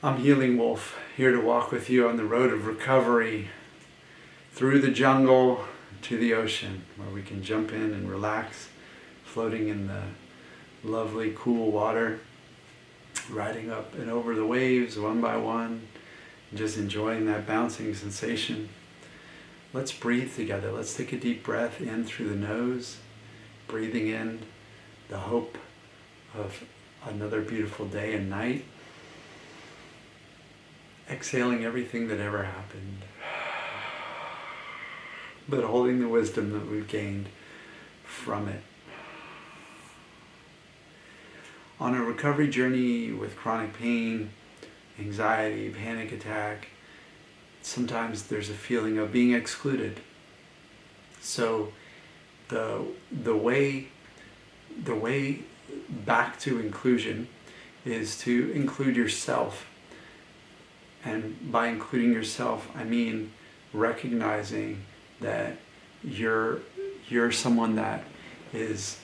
I'm Healing Wolf, here to walk with you on the road of recovery through the jungle to the ocean, where we can jump in and relax, floating in the lovely cool water, riding up and over the waves one by one, just enjoying that bouncing sensation. Let's breathe together. Let's take a deep breath in through the nose, breathing in the hope of another beautiful day and night. Exhaling everything that ever happened, but holding the wisdom that we've gained from it. On a recovery journey with chronic pain, anxiety, panic attack, sometimes there's a feeling of being excluded. So the way back to inclusion is to include yourself. And by including yourself, I mean recognizing that you're someone that is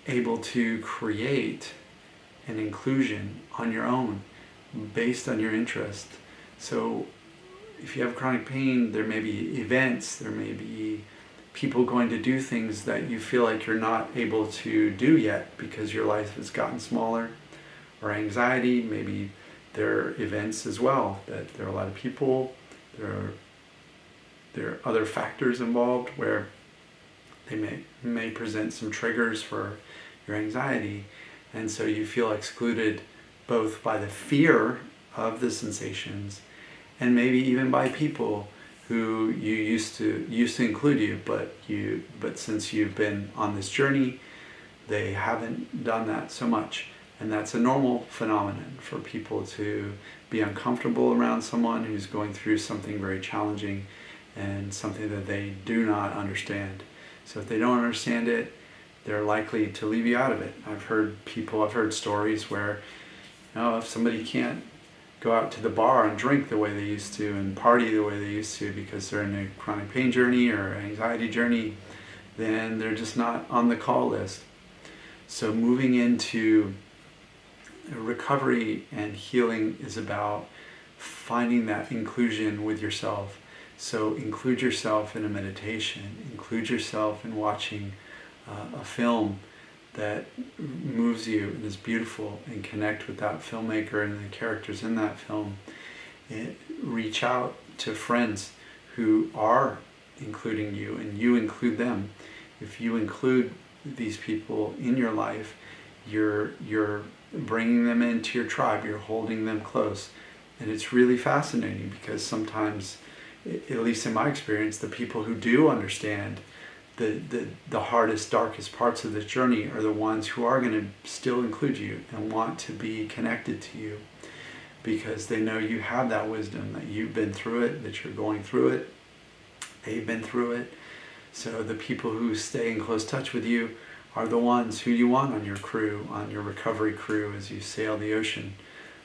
able to create an inclusion on your own, based on your interest. So if you have chronic pain, there may be events, there may be people going to do things that you feel like you're not able to do yet because your life has gotten smaller. Or anxiety, maybe there are events as well, that there are a lot of people, there are other factors involved where they may present some triggers for your anxiety, and so you feel excluded both by the fear of the sensations and maybe even by people who you used to include you, but since you've been on this journey, they haven't done that so much. And that's a normal phenomenon for people to be uncomfortable around someone who's going through something very challenging and something that they do not understand. So if they don't understand it, they're likely to leave you out of it. I've heard stories where, if somebody can't go out to the bar and drink the way they used to and party the way they used to because they're in a chronic pain journey or anxiety journey, then they're just not on the call list. So moving into recovery and healing is about finding that inclusion with yourself. So include yourself in a meditation, include yourself in watching a film that moves you and is beautiful, and connect with that filmmaker and the characters in that film. Reach out to friends who are including you and you include them. If you include these people in your life, you're bringing them into your tribe, you're holding them close. And it's really fascinating because sometimes, at least in my experience, the people who do understand the hardest, darkest parts of this journey are the ones who are going to still include you and want to be connected to you, because they know you have that wisdom, that you've been through it, that you're going through it, they've been through it. So the people who stay in close touch with you are the ones who you want on your crew, on your recovery crew, as you sail the ocean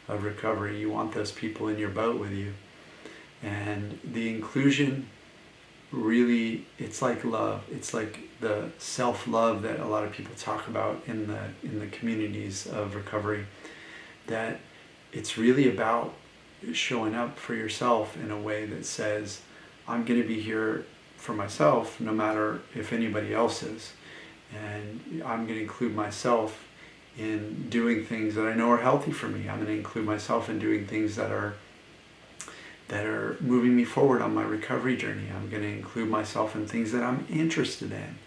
of recovery. You want those people in your boat with you. And the inclusion, really, it's like love. It's like the self-love that a lot of people talk about in the communities of recovery, that it's really about showing up for yourself in a way that says, I'm going to be here for myself no matter if anybody else is. And I'm going to include myself in doing things that I know are healthy for me. I'm going to include myself in doing things that are moving me forward on my recovery journey. I'm going to include myself in things that I'm interested in.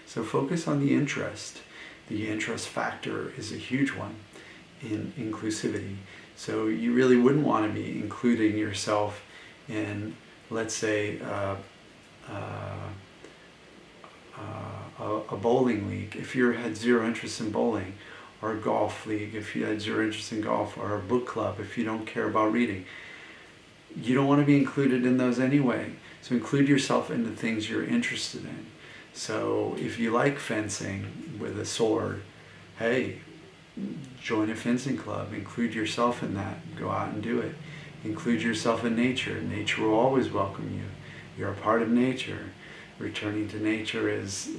So focus on the interest. The interest factor is a huge one in inclusivity. So you really wouldn't want to be including yourself in, let's say, a bowling league if you had zero interest in bowling, or a golf league if you had zero interest in golf, or a book club if you don't care about reading. You don't want to be included in those anyway. So include yourself in the things you're interested in. So if you like fencing with a sword, hey, join a fencing club. Include yourself in that. Go out and do it. Include yourself in nature. Nature will always welcome you. You're a part of nature. Returning to nature is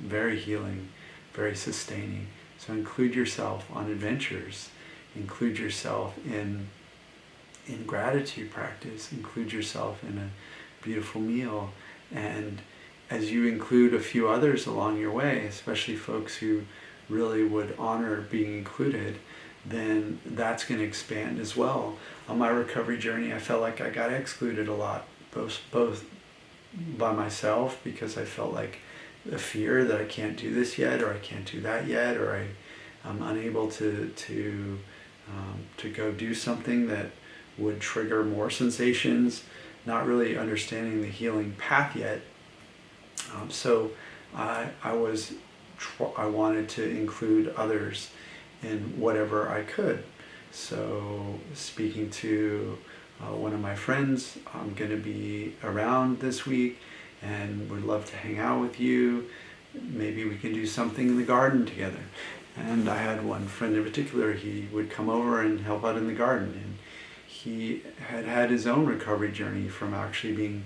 very healing, very sustaining. So include yourself on adventures. Include yourself in in gratitude practice. Include yourself in a beautiful meal. And as you include a few others along your way, especially folks who really would honor being included, then that's going to expand as well. On my recovery journey, I felt like I got excluded a lot, both by myself, because I felt like the fear that I can't do this yet, or I can't do that yet, or I'm unable to go do something that would trigger more sensations, not really understanding the healing path yet. So I wanted to include others in whatever I could. So speaking to one of my friends, I'm going to be around this week and would love to hang out with you. Maybe we can do something in the garden together. And I had one friend in particular, he would come over and help out in the garden. And he had his own recovery journey from actually being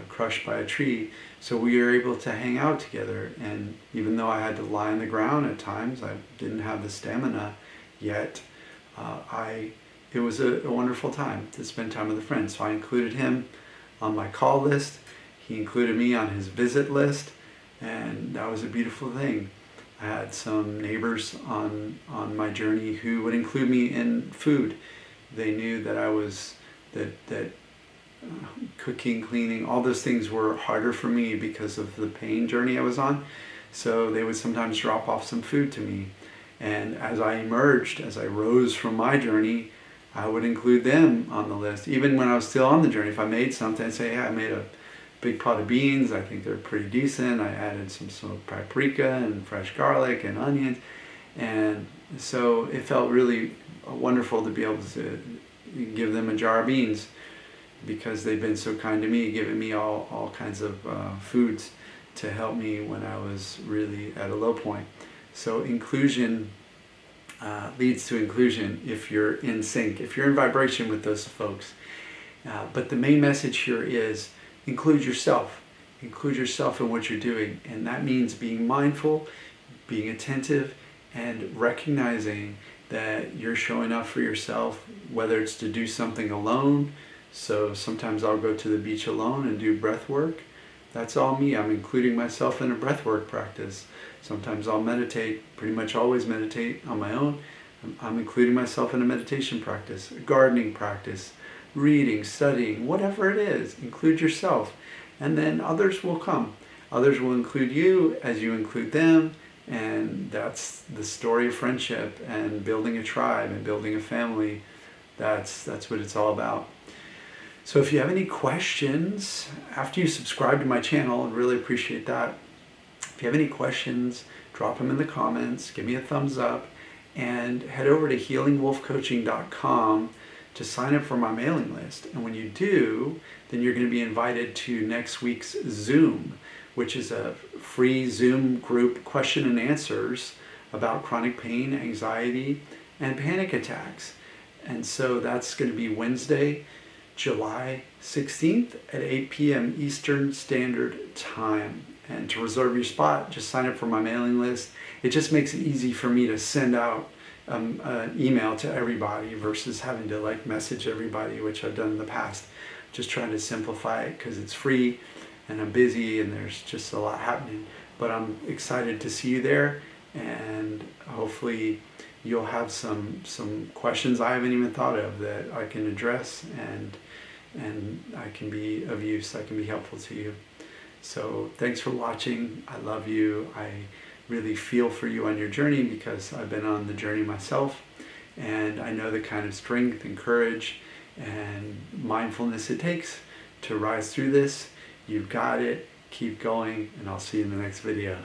crushed by a tree. So we were able to hang out together. And even though I had to lie on the ground at times, I didn't have the stamina yet, it was a wonderful time to spend time with a friend. So I included him on my call list. He included me on his visit list. And that was a beautiful thing. I had some neighbors on my journey who would include me in food. They knew that I was, that cooking, cleaning, all those things were harder for me because of the pain journey I was on. So they would sometimes drop off some food to me. And as I emerged, as I rose from my journey, I would include them on the list. Even when I was still on the journey, if I made something, I'd say, yeah, I made a big pot of beans. I think they're pretty decent. I added some paprika and fresh garlic and onions. And so it felt really wonderful to be able to give them a jar of beans, because they've been so kind to me, giving me all kinds of foods to help me when I was really at a low point. So inclusion leads to inclusion if you're in sync, if you're in vibration with those folks. But the main message here is include yourself. Include yourself in what you're doing. And that means being mindful, being attentive, and recognizing that you're showing up for yourself, whether it's to do something alone. So sometimes I'll go to the beach alone and do breath work. That's all me. I'm including myself in a breath work practice. Sometimes I'll meditate, pretty much always meditate on my own. I'm including myself in a meditation practice, a gardening practice, reading, studying, whatever it is. Include yourself. And then others will come. Others will include you as you include them. And that's the story of friendship and building a tribe and building a family. That's what it's all about. So if you have any questions, after you subscribe to my channel, I'd really appreciate that. If you have any questions, drop them in the comments, give me a thumbs up, and head over to healingwolfcoaching.com to sign up for my mailing list. And when you do, then you're going to be invited to next week's Zoom, which is a free Zoom group question and answers about chronic pain, anxiety, and panic attacks. And so that's going to be Wednesday, July 16th at 8 p.m. Eastern Standard Time. And to reserve your spot, just sign up for my mailing list. It just makes it easy for me to send out an email to everybody versus having to message everybody, which I've done in the past. Just trying to simplify it because it's free and I'm busy and there's just a lot happening. But I'm excited to see you there, and hopefully you'll have some questions I haven't even thought of that I can address, and I can be of use, I can be helpful to you. So thanks for watching. I love you. I really feel for you on your journey because I've been on the journey myself, and I know the kind of strength and courage and mindfulness it takes to rise through this. You've got it. Keep going, and I'll see you in the next video.